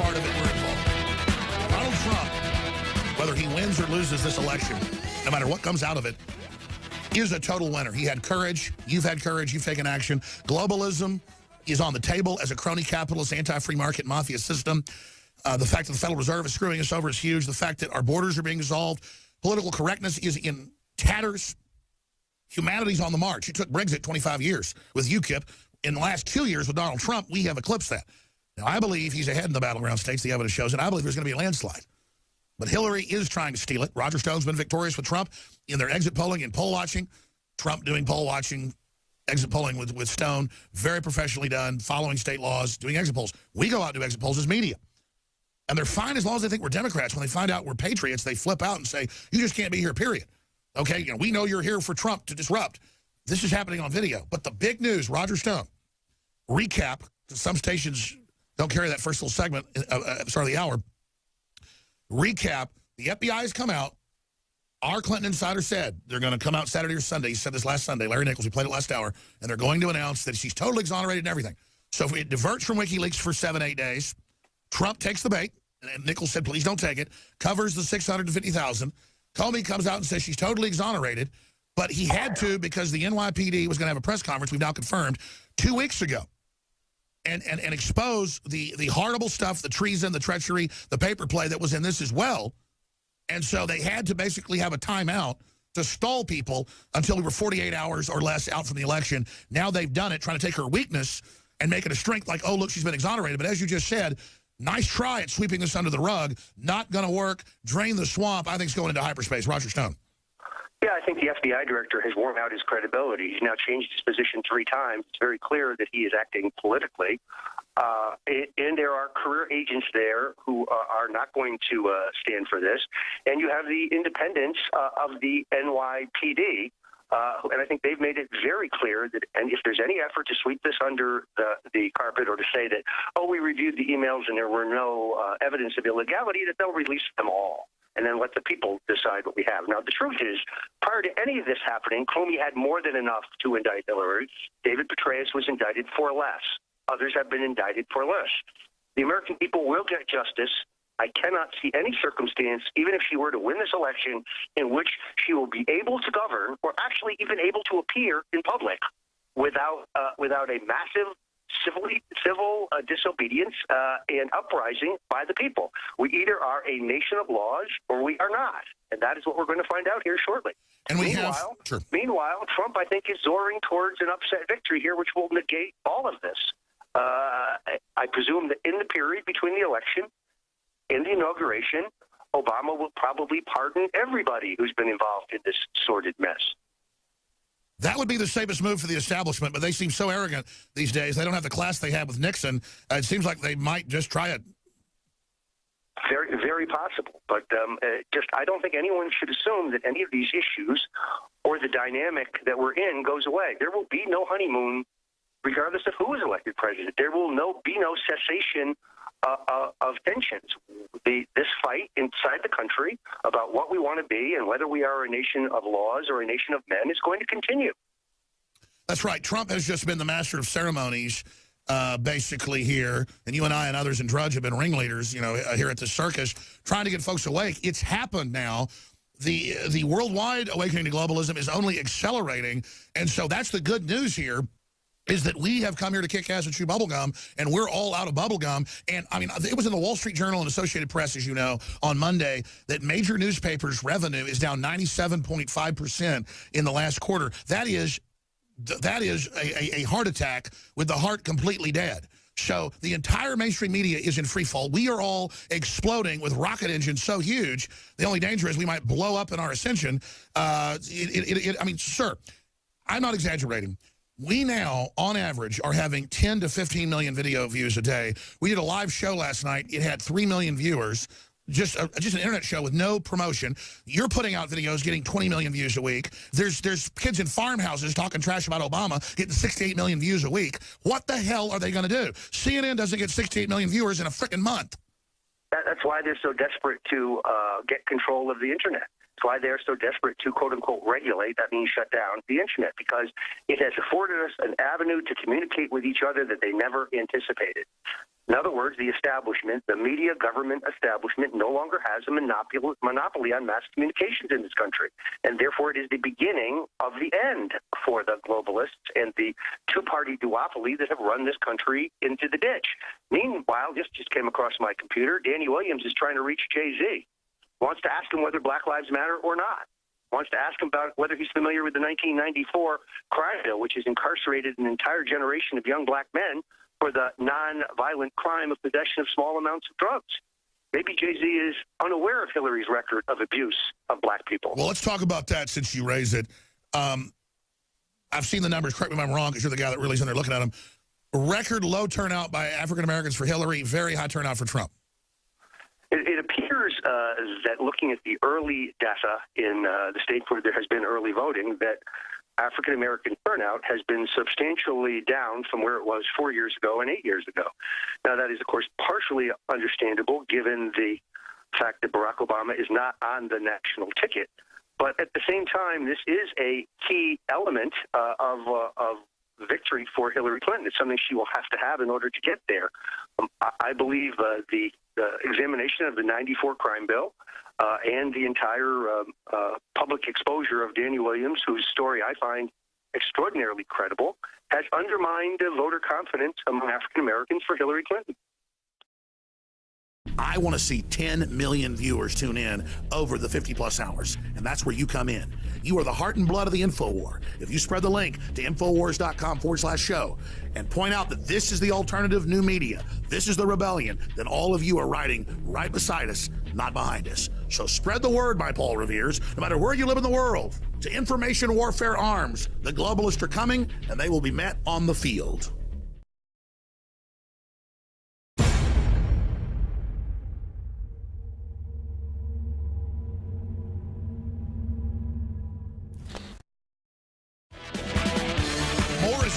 part of it were involved. Donald Trump, whether he wins or loses this election, no matter what comes out of it, is a total winner. He had courage. You've had courage. You've taken action. Globalism is on the table as a crony capitalist, anti-free market mafia system. The fact that the Federal Reserve is screwing us over is huge. The fact that our borders are being dissolved. Political correctness is in tatters. Humanity's on the march. It took Brexit 25 years with UKIP. In the last 2 years with Donald Trump, we have eclipsed that. Now, I believe he's ahead in the battleground states. The evidence shows it. I believe there's going to be a landslide. But Hillary is trying to steal it. Roger Stone's been victorious with Trump in their exit polling and poll watching. Trump doing poll watching, exit polling with Stone. Very professionally done, following state laws, doing exit polls. We go out and do exit polls as media. And they're fine as long as they think we're Democrats. When they find out we're patriots, they flip out and say, you just can't be here, period. Okay, you know, we know you're here for Trump to disrupt. This is happening on video. But the big news, Roger Stone, recap, some stations don't carry that first little segment, start of the hour. Recap, the FBI has come out. Our Clinton insider said they're going to come out Saturday or Sunday. He said this last Sunday. Larry Nichols, we played it last hour. And they're going to announce that she's totally exonerated and everything. So if it diverts from WikiLeaks for 7-8 days, Trump takes the bait. And Nichols said, please don't take it. Covers the $650,000. Comey comes out and says she's totally exonerated. But he had to because the NYPD was going to have a press conference, we've now confirmed, 2 weeks ago. And expose the horrible stuff, the treason, the treachery, the paper play that was in this as well. And so they had to basically have a timeout to stall people until we were 48 hours or less out from the election. Now they've done it, trying to take her weakness and make it a strength like, oh, look, she's been exonerated. But as you just said, nice try at sweeping this under the rug. Not going to work. Drain the swamp. I think it's going into hyperspace. Roger Stone. Yeah, I think the FBI director has worn out his credibility. He's now changed his position 3 times. It's very clear that he is acting politically. And there are career agents there who are not going to stand for this. And you have the independence of the NYPD. And I think they've made it very clear that, and if there's any effort to sweep this under the carpet or to say that, oh, we reviewed the emails and there were no evidence of illegality, that they'll release them all and then let the people decide what we have. Now, the truth is, prior to any of this happening, Comey had more than enough to indict Hillary. David Petraeus was indicted for less. Others have been indicted for less. The American people will get justice. I cannot see any circumstance, even if she were to win this election, in which she will be able to govern or actually even able to appear in public without a massive civil disobedience and uprising by the people. We either are a nation of laws or we are not. And that is what we're going to find out here shortly. And Meanwhile, Trump, I think, is soaring towards an upset victory here, which will negate all of this. I presume that in the period between the election and the inauguration, Obama will probably pardon everybody who's been involved in this sordid mess. That would be the safest move for the establishment, but they seem so arrogant these days. They don't have the class they had with Nixon. It seems like they might just try it. Very, very possible. But I don't think anyone should assume that any of these issues or the dynamic that we're in goes away. There will be no honeymoon regardless of who is elected president. There will be no cessation of tensions. This fight inside the country about what we want to be and whether we are a nation of laws or a nation of men is going to continue. That's right. Trump has just been the master of ceremonies, basically here, and you and I and others in Drudge have been ringleaders, you know, here at the circus, trying to get folks awake. It's happened now. The worldwide awakening to globalism is only accelerating, and so that's the good news here. Is that we have come here to kick ass and chew bubblegum, and we're all out of bubblegum. And, I mean, it was in the Wall Street Journal and Associated Press, as you know, on Monday, that major newspapers' revenue is down 97.5% in the last quarter. That is a heart attack with the heart completely dead. So the entire mainstream media is in free fall. We are all exploding with rocket engines so huge. The only danger is we might blow up in our ascension. I mean, sir, I'm not exaggerating. We now, on average, are having 10 to 15 million video views a day. We did a live show last night. It had 3 million viewers, just an internet show with no promotion. You're putting out videos getting 20 million views a week. There's kids in farmhouses talking trash about Obama getting 68 million views a week. What the hell are they going to do? CNN doesn't get 68 million viewers in a frickin' month. That's why they're so desperate to get control of the internet, That's why they're so desperate to, quote-unquote, regulate, that means shut down, the Internet, because it has afforded us an avenue to communicate with each other that they never anticipated. In other words, the establishment, the media government establishment, no longer has a monopoly on mass communications in this country. And therefore, it is the beginning of the end for the globalists and the two-party duopoly that have run this country into the ditch. Meanwhile, this just came across my computer, Danny Williams is trying to reach Jay-Z. Wants to ask him whether Black Lives Matter or not. Wants to ask him about whether he's familiar with the 1994 crime bill, which has incarcerated an entire generation of young black men for the non-violent crime of possession of small amounts of drugs. Maybe Jay-Z is unaware of Hillary's record of abuse of black people. Well, let's talk about that since you raised it. I've seen the numbers. Correct me if I'm wrong, because you're the guy that really is in there looking at them. Record low turnout by African-Americans for Hillary, very high turnout for Trump. It appears that looking at the early data in the state where there has been early voting, that African-American turnout has been substantially down from where it was 4 years ago and 8 years ago. Now, that is, of course, partially understandable given the fact that Barack Obama is not on the national ticket. But at the same time, this is a key element of victory for Hillary Clinton. It's something she will have to have in order to get there. I believe the examination of the 94 crime bill and the entire public exposure of Danny Williams, whose story I find extraordinarily credible, has undermined voter confidence among African Americans for Hillary Clinton. I want to see 10 million viewers tune in over the 50-plus hours, and that's where you come in. You are the heart and blood of the InfoWar. If you spread the link to Infowars.com/show and point out that this is the alternative new media, this is the rebellion, then all of you are riding right beside us, not behind us. So spread the word, my Paul Reveres, no matter where you live in the world. To information warfare arms, the globalists are coming, and they will be met on the field.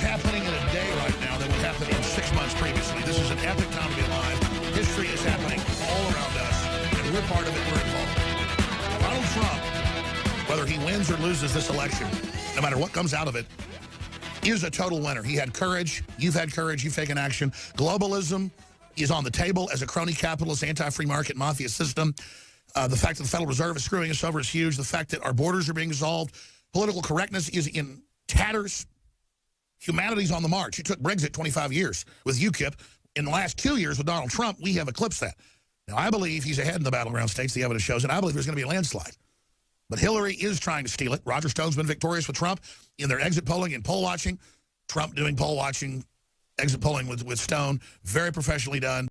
Happening in a day right now that would happen in 6 months previously. This is an epic time to be alive. History is happening all around us, and we're part of it. We're involved. Donald Trump, whether he wins or loses this election, no matter what comes out of it, is a total winner. He had courage. You've had courage. You've taken action. Globalism is on the table as a crony capitalist, anti-free market mafia system. The fact that the Federal Reserve is screwing us over is huge. The fact that our borders are being dissolved. Political correctness is in tatters. Humanity's on the march. It took Brexit 25 years with UKIP. In the last 2 years with Donald Trump, we have eclipsed that. Now, I believe he's ahead in the battleground states, the evidence shows, and I believe there's going to be a landslide. But Hillary is trying to steal it. Roger Stone's been victorious with Trump in their exit polling and poll watching. Trump doing poll watching, exit polling with Stone. Very professionally done.